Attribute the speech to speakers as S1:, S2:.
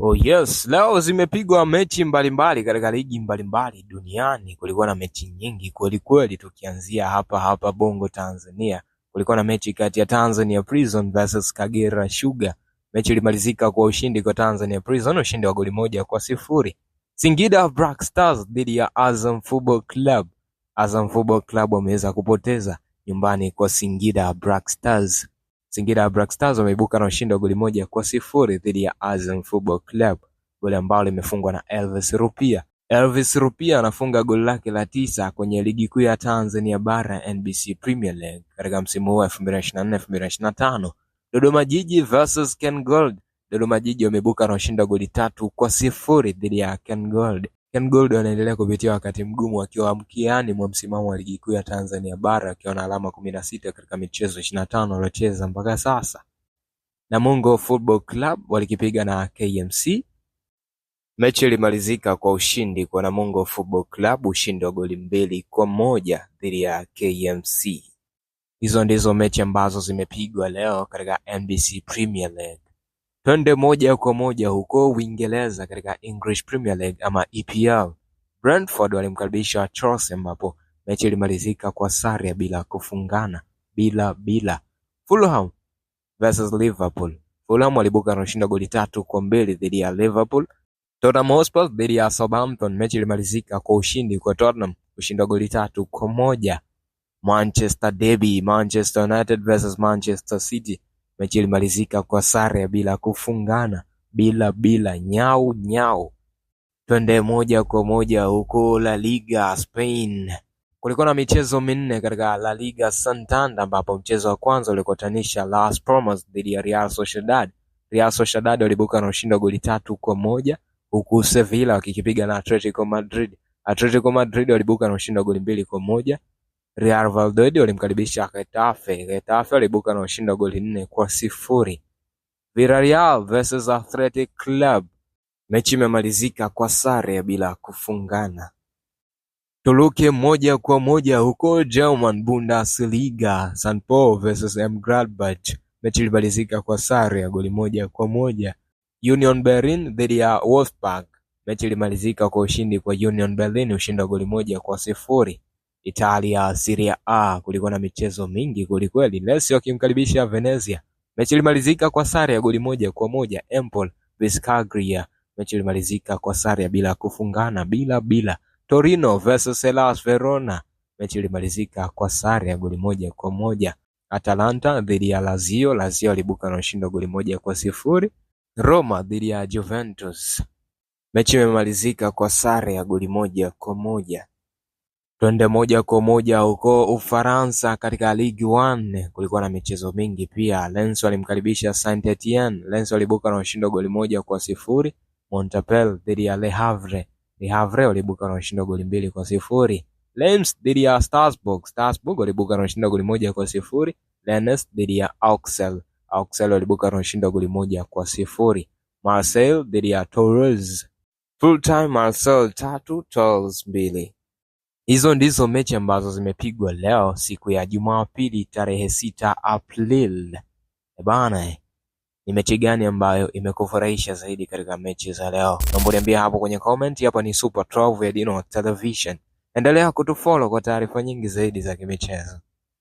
S1: Oh yes, leo zimepigwa mechi mbalimbali katika ligi mbalimbali duniani. Kulikuwa na mechi nyingi kweli kweli, tukianzia hapa Bongo Tanzania. Kulikuwa na mechi kati ya Tanzania Prison versus Kagera Sugar. Mechi ilimalizika kwa ushindi kwa Tanzania Prison, ushindi wa goli 1-0. Singida Black Stars dhidi ya Azam Football Club. Azam Football Club wameweza kupoteza nyumbani kwa Singida Black Stars. Singida Black Stars wameibuka na ushindi wa goli 1-0 dhidi ya Azam Football Club, goli ambalo limefungwa na Elvis Rupia. Elvis Rupia anafunga goli lake la 9 kwenye ligi kuu ya Tanzania bara NBC Premier League katika msimu huu 2024-2025. Dodoma Jiji versus Ken Gold. Dodoma Jiji wameibuka na ushindi wa goli 3-0 dhidi ya Ken Gold. Ken Gold wanaendelea kupitia wakati mgumu wakiwa mkiani mwa msimamo wa ligi kuu ya Tanzania bara wakiwa na alama 16 katika michezo 25 waliocheza mpaka sasa. Namungo Football Club walikipiga na KMC. Mechi ilimalizika kwa ushindi kwa Namungo Football Club, ushindi wa goli 2-1 dhidi ya KMC. Hizo ndizo mechi ambazo zimepigwa leo katika NBC Premier League. Twende moja kwa moja huko Uingereza katika English Premier League ama EPL. Brentford walimkaribisha Chelsea ambapo mechi ilimalizika kwa sare bila kufungana bila. Fulham versus Liverpool. Fulham walibuka na ushindi goli 3-2 dhidi ya Liverpool. Tottenham Hotspur dhidi ya Southampton, mechi ilimalizika kwa ushindi kwa Tottenham, ushindi goli 3-1. Manchester Derby, Manchester United versus Manchester City, mechi ilimalizika kwa sare bila kufungana bila nyau. Twende moja kwa moja huko La Liga Spain. Kulikuwa na michezo minne katika La Liga Santander ambapo mchezo wa kwanza ulikutanisha Las Palmas dhidi ya Real Sociedad. Real Sociedad walibuka na ushindi wa goli 3-1 huku Sevilla wakikipiga na Atletico Madrid. Atletico Madrid walibuka na ushindi wa goli 2-1. Real Valladolid walimkaribisha Getafe. Getafe walibuka na ushindi wa goli 4-0. Villarreal versus Athletic Club, mechi imemalizika kwa sare bila kufungana. Tuluke moja kwa moja huko German Bundesliga. St. Paul versus M. Gladbach, mechi ilimalizika kwa sare ya goli 1-1. Union Berlin dhidi ya Wolfsburg, mechi ilimalizika kwa ushindi kwa Union Berlin, ushindi wa goli 1-0. Italia Serie A, kulikuwa na michezo mingi kwelikweli. Lecce wakimkaribisha Venezia, mechi ilimalizika kwa sare ya goli 1-1. Empoli vs Cagliari, mechi ilimalizika kwa sare bila kufungana bila. Torino versus Hellas Verona, mechi ilimalizika kwa sare ya goli 1-1. Atalanta dhidi ya Lazio, Lazio walibuka na ushindi wa goli 1-0. Roma dhidi ya Juventus, mechi imemalizika kwa sare ya goli 1-1. Twende moja kwa moja huko Ufaransa katika Ligue 1. Kulikuwa na michezo mingi pia. Lens walimkaribisha Saint-Etienne, Lens walibuka na ushindi wa goli 1-0. Montpellier dhidi ya Le Havre, Le Havre walibuka na ushindi wa goli 2-0. Lens dhidi ya Strasbourg, Strasbourg walibuka na ushindi wa goli 1-0. Rennes dhidi ya Auxerre, Auxerre walibuka na ushindi wa goli 1-0. Marseille dhidi ya Toulouse, full time Marseille 3, Toulouse 2. Hizo ndizo mechi ambazo zimepigwa leo siku ya Jumapili tarehe 6 April. Bana, ni mechi gani ambayo imekufurahisha zaidi katika mechi za leo? Naomba niambie hapo kwenye comment. Hapa ni Super 12 ya Dino Television. Endelea kutufollow kwa taarifa nyingi zaidi za kimichezo.